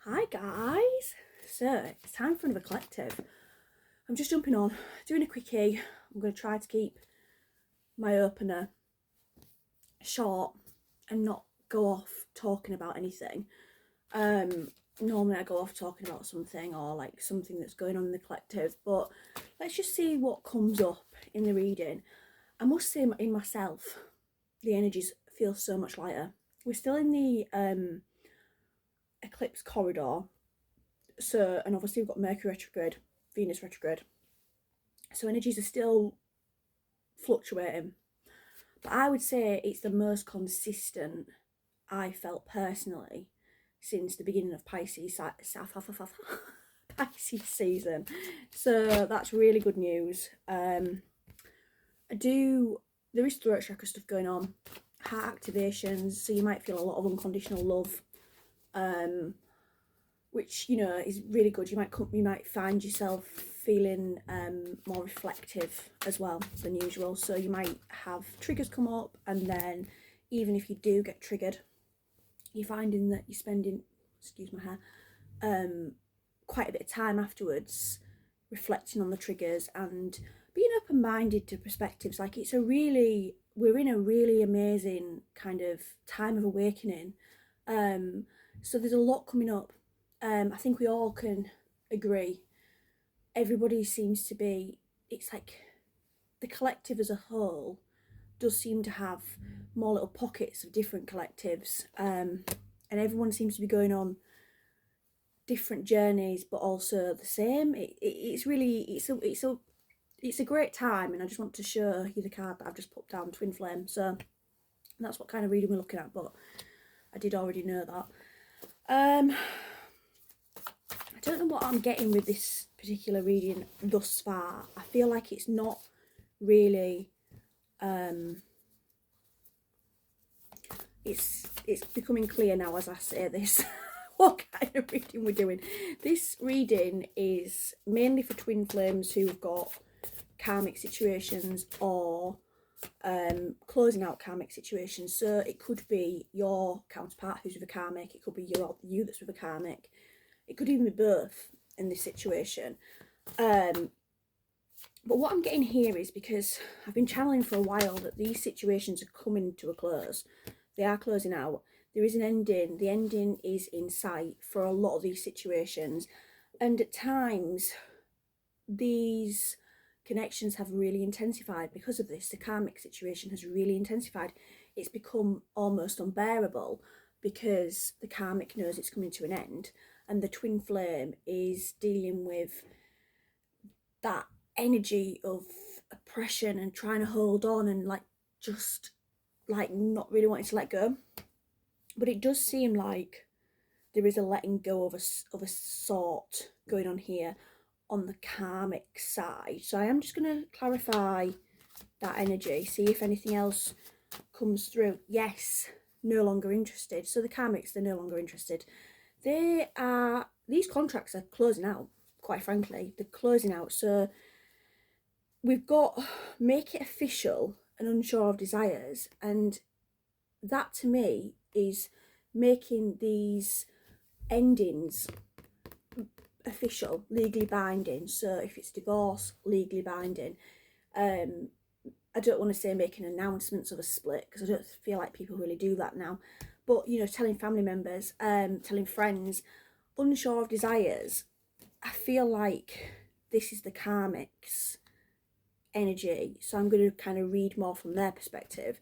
Hi guys, so it's time for another collective. I'm just jumping on, doing a quickie. I'm going to try to keep my opener short and not go off talking about anything. Normally I go off talking about something or like something that's going on in the collective, but let's just see what comes up in the reading. I must say in myself, the energies feel so much lighter. We're still in the eclipse corridor. So, and obviously we've got Mercury retrograde, Venus retrograde. So energies are still fluctuating. But I would say it's the most consistent I felt personally since the beginning of Pisces Pisces season. So that's really good news. There is throat chakra stuff going on, heart activations, so you might feel a lot of unconditional love. Which is really good. You might find yourself feeling more reflective as well than usual. So you might have triggers come up, and then even if you do get triggered, you're finding that you're spending, excuse my hair, quite a bit of time afterwards reflecting on the triggers and being open-minded to perspectives. Like we're in a really amazing kind of time of awakening. So there's a lot coming up. I think we all can agree. Everybody seems to be, it's like the collective as a whole does seem to have more little pockets of different collectives. And everyone seems to be going on different journeys, but also the same. It's a great time, and I just want to show you the card that I've just put down, Twin Flame. So that's what kind of reading we're looking at, but I did already know that. I don't know what I'm getting with this particular reading thus far. I feel like it's not really it's becoming clear now as I say this what kind of reading we're doing. This reading is mainly for twin flames who've got karmic situations or closing out karmic situations. So it could be your counterpart who's with a karmic, it could be you that's with a karmic. It could even be both in this situation. But what I'm getting here is, because I've been channeling for a while that these situations are coming to a close. They are closing out. There is an ending. The ending is in sight for a lot of these situations. And at times, these connections have really intensified because of this. The karmic situation has really intensified. It's become almost unbearable because the karmic knows it's coming to an end. And the twin flame is dealing with that energy of oppression and trying to hold on and just not really wanting to let go. But it does seem like there is a letting go of a sort going on here on the karmic side. So I am just going to clarify that energy, see if anything else comes through. Yes, no longer interested. So the karmics, they're no longer interested. These contracts are closing out, quite frankly. They're closing out. So we've got make it official and unsure of desires. And that to me is making these endings official, legally binding. So if it's divorce, legally binding. I don't want to say making announcements of a split, because I don't feel like people really do that now. But, telling family members, telling friends, unsure of desires. I feel like this is the karmics energy. So I'm going to kind of read more from their perspective.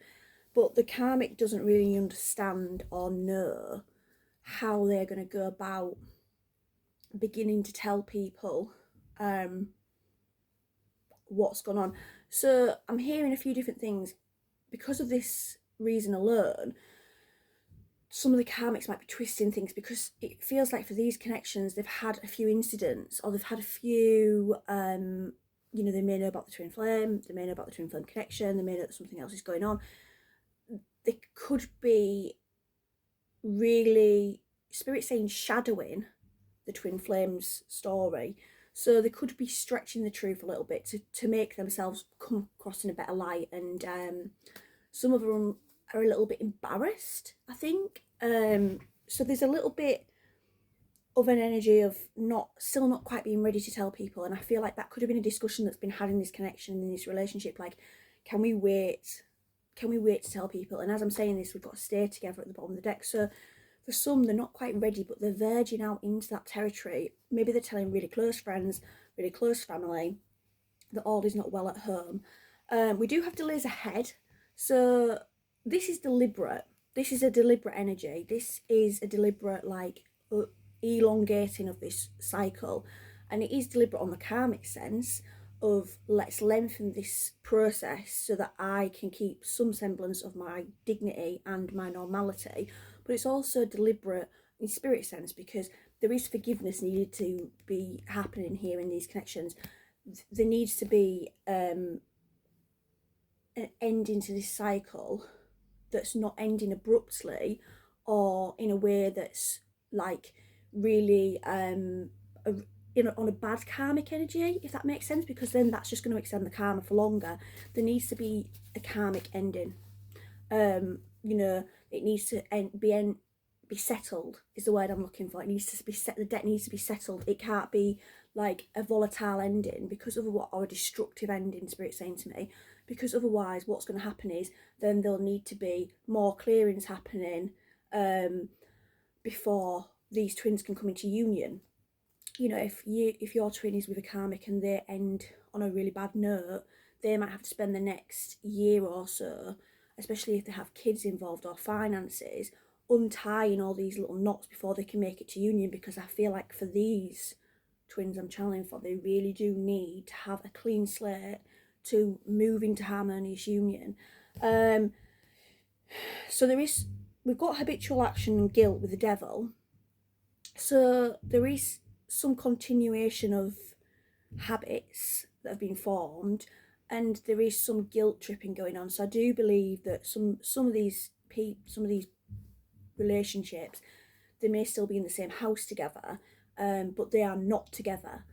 But the karmic doesn't really understand or know how they're going to go about beginning to tell people what's gone on. So I'm hearing a few different things. Because of this reason alone, some of the karmics might be twisting things, because it feels like for these connections they've had a few incidents, or they've had a few they may know about the twin flame, they may know about the twin flame connection, they may know that something else is going on. They could be really, spirit saying, shadowing the twin flames story. So they could be stretching the truth a little bit to make themselves come across in a better light. And some of them are a little bit embarrassed, I think. So there's a little bit of an energy of still not quite being ready to tell people. And I feel like that could have been a discussion that's been had in this connection, in this relationship. Like, can we wait to tell people? And as I'm saying this, we've got to stay together at the bottom of the deck. So for some, they're not quite ready, but they're verging out into that territory. Maybe they're telling really close friends, really close family, that all is not well at home. We do have delays ahead. So this is deliberate. This is a deliberate energy. This is a deliberate, like, elongating of this cycle. And it is deliberate on the karmic sense of, let's lengthen this process so that I can keep some semblance of my dignity and my normality. But it's also deliberate in spirit sense, because there is forgiveness needed to be happening here in these connections. There needs to be an ending to this cycle that's not ending abruptly or in a way that's like really on a bad karmic energy, if that makes sense, because then that's just going to extend the karma for longer. There needs to be a karmic ending. It needs to be settled is the word I'm looking for. It needs to be set. The debt needs to be settled. It can't be like a volatile ending, because or a destructive ending, Spirit's saying to me, because otherwise what's going to happen is then there'll need to be more clearings happening before these twins can come into union. If your twin is with a karmic and they end on a really bad note, they might have to spend the next year or so, especially if they have kids involved or finances, untying all these little knots before they can make it to union. Because I feel like for these twins I'm channeling for, they really do need to have a clean slate to move into harmonious union. So we've got habitual action and guilt with the devil. So there is some continuation of habits that have been formed, and there is some guilt tripping going on. So I do believe that some of these relationships, they may still be in the same house together, but they are not together.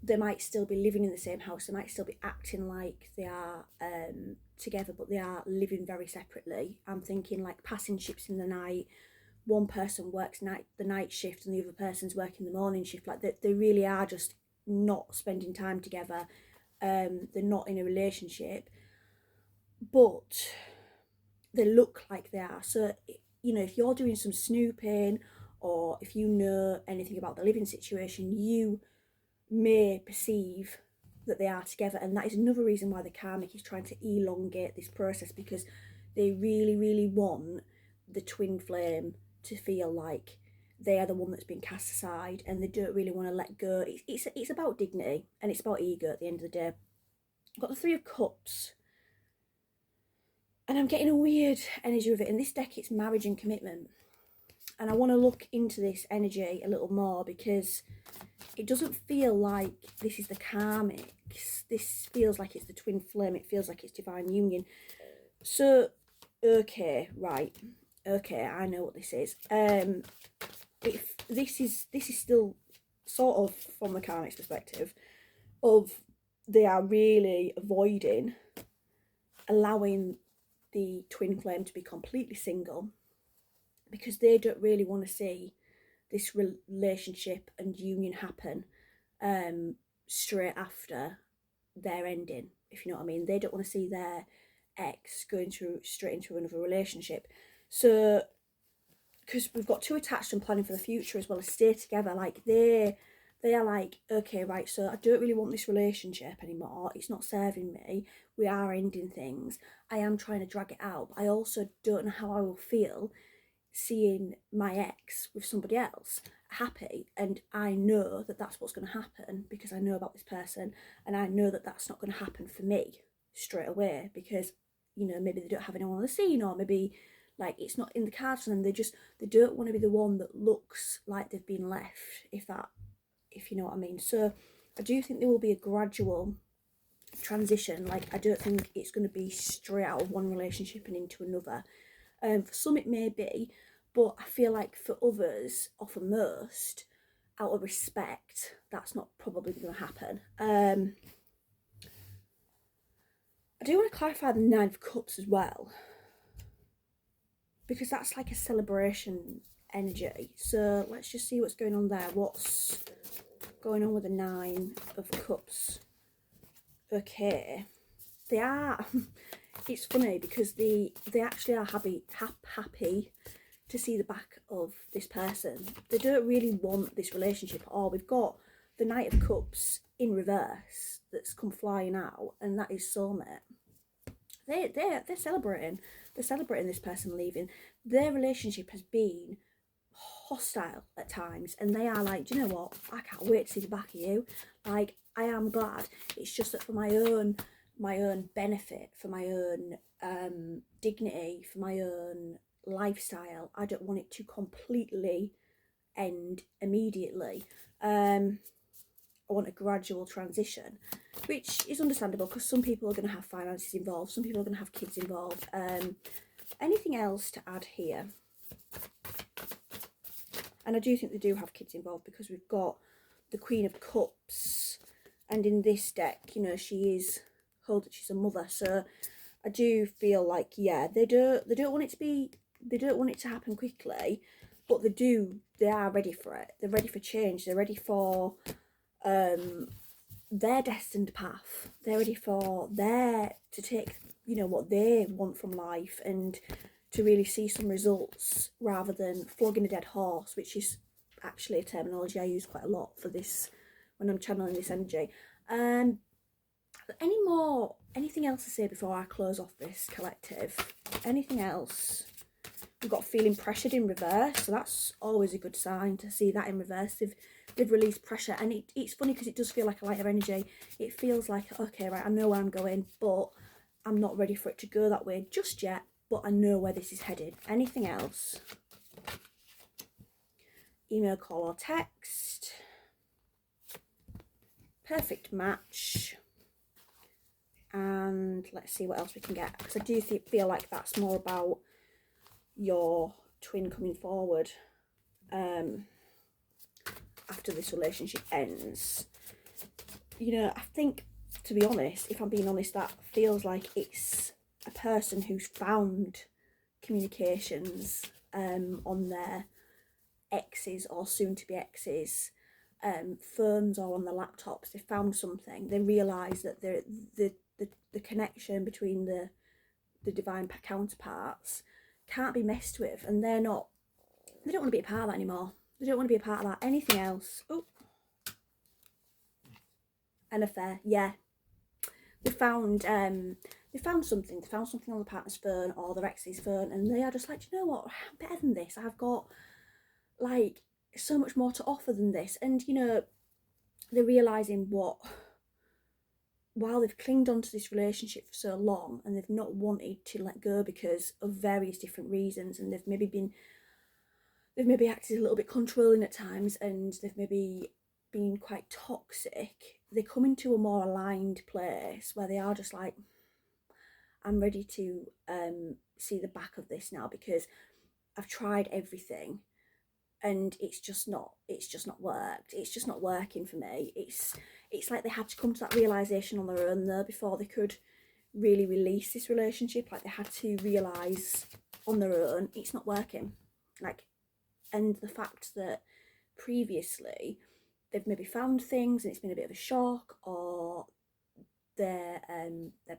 They might still be living in the same house. They might still be acting like they are together, but they are living very separately. I'm thinking like passing ships in the night. One person works the night shift and the other person's working the morning shift. Like they really are just not spending time together. They're not in a relationship, but they look like they are. So, if you're doing some snooping, or if you know anything about the living situation, you may perceive that they are together. And that is another reason why the karmic is trying to elongate this process, because they really, really want the twin flame to feel like they are the one that's been cast aside, and they don't really want to let go. It's about dignity and it's about ego at the end of the day. I've got the Three of Cups, and I'm getting a weird energy with it. In this deck, it's marriage and commitment. And I want to look into this energy a little more, because it doesn't feel like this is the karmics. This feels like it's the twin flame. It feels like it's divine union. So, okay, right. Okay, I know what this is. If this is still sort of from the karmic's perspective of they are really avoiding allowing the twin flame to be completely single, because they don't really want to see this relationship and union happen straight after their ending, if you know what I mean. They don't want to see their ex going straight into another relationship. So, because we've got two attached and planning for the future as well as stay together, like they are like, okay, right, so I don't really want this relationship anymore. It's not serving me. We are ending things. I am trying to drag it out, but I also don't know how I will feel seeing my ex with somebody else happy. And I know that that's what's going to happen, because I know about this person, and I know that that's not going to happen for me straight away, because maybe they don't have anyone on the scene, or maybe like it's not in the cards for them. They don't want to be the one that looks like they've been left, if you know what I mean. So I do think there will be a gradual transition. Like, I don't think it's going to be straight out of one relationship and into another. For some it may be, but I feel like for others, or for most, out of respect, that's not probably going to happen. I do want to clarify the 9 of Cups as well, because that's like a celebration energy. So let's just see what's going on there. What's going on with the Nine of Cups? Okay, they are it's funny because they actually are happy to see the back of this person. They don't really want this relationship at all. We've got the Knight of Cups in reverse that's come flying out, and that is soulmate. They're celebrating. They're celebrating this person leaving. Their relationship has been hostile at times, and they are like, do you know what? I can't wait to see the back of you. Like, I am glad. It's just that for my own benefit, for my own dignity, for my own lifestyle, I don't want it to completely end immediately. I want a gradual transition, which is understandable because some people are going to have finances involved, some people are going to have kids involved. Anything else to add here? And I do think they do have kids involved because we've got the Queen of Cups, and in this deck, you know, she is told that she's a mother. So I do feel like, yeah, they don't want it to be, they don't want it to happen quickly, but they are ready for it. They're ready for change. They're ready for their destined path. They're ready for to take, you know, what they want from life and to really see some results rather than flogging a dead horse, which is actually a terminology I use quite a lot for this when I'm channeling this energy. Anything else to say before I close off this collective? Anything else? We've got feeling pressured in reverse, so that's always a good sign to see that in reverse. They've released pressure, and it's funny because it does feel like a lighter energy. It feels like, okay, right, I know where I'm going, but I'm not ready for it to go that way just yet, but I know where this is headed. Anything else? Email, call or text. Perfect match. And let's see what else we can get, because I do feel like that's more about your twin coming forward after this relationship ends. You know, I think, to be honest, if I'm being honest, that feels like it's a person who's found communications on their exes or soon to be exes phones or on the laptops. They found something. They realise that the connection between the divine counterparts can't be messed with, and they don't want to be a part of that anymore. They don't want to be a part of that. Anything else? Oh, an affair. Yeah, they found something. They found something on the partner's phone or their ex's phone, and they are just like, you know what? I'm better than this. I've got like so much more to offer than this. And you know, they're realising while they've clinged onto this relationship for so long and they've not wanted to let go because of various different reasons, and they've maybe acted a little bit controlling at times, and they've maybe been quite toxic, they come into a more aligned place where they are just like, I'm ready to see the back of this now, because I've tried everything and it's just not worked. It's just not working for me. It's like they had to come to that realisation on their own though before they could really release this relationship. Like they had to realise on their own it's not working. Like, and the fact that previously they've maybe found things and it's been a bit of a shock, or their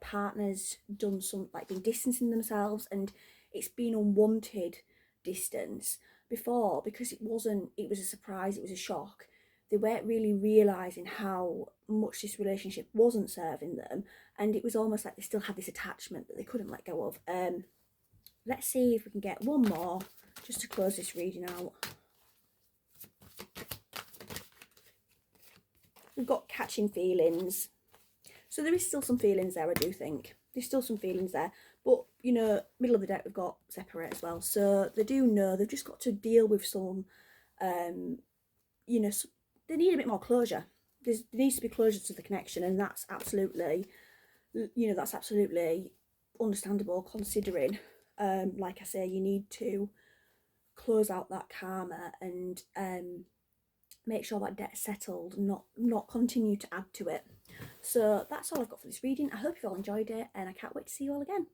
partner's done some, like, been distancing themselves, and it's been unwanted distance before because it was a surprise, it was a shock. They weren't really realising how much this relationship wasn't serving them, and it was almost like they still had this attachment that they couldn't let go of. Let's see if we can get one more just to close this reading out. We've got catching feelings. So there is still some feelings there, I do think. There's still some feelings there. But, you know, middle of the deck, we've got separate as well. So they do know they've just got to deal with some, you know, they need a bit more closure. There needs to be closure to the connection, and that's absolutely, you know, that's absolutely understandable, considering, like I say, you need to close out that karma and make sure that debt's settled, not continue to add to it. So that's all I've got for this reading. I hope you've all enjoyed it, and I can't wait to see you all again.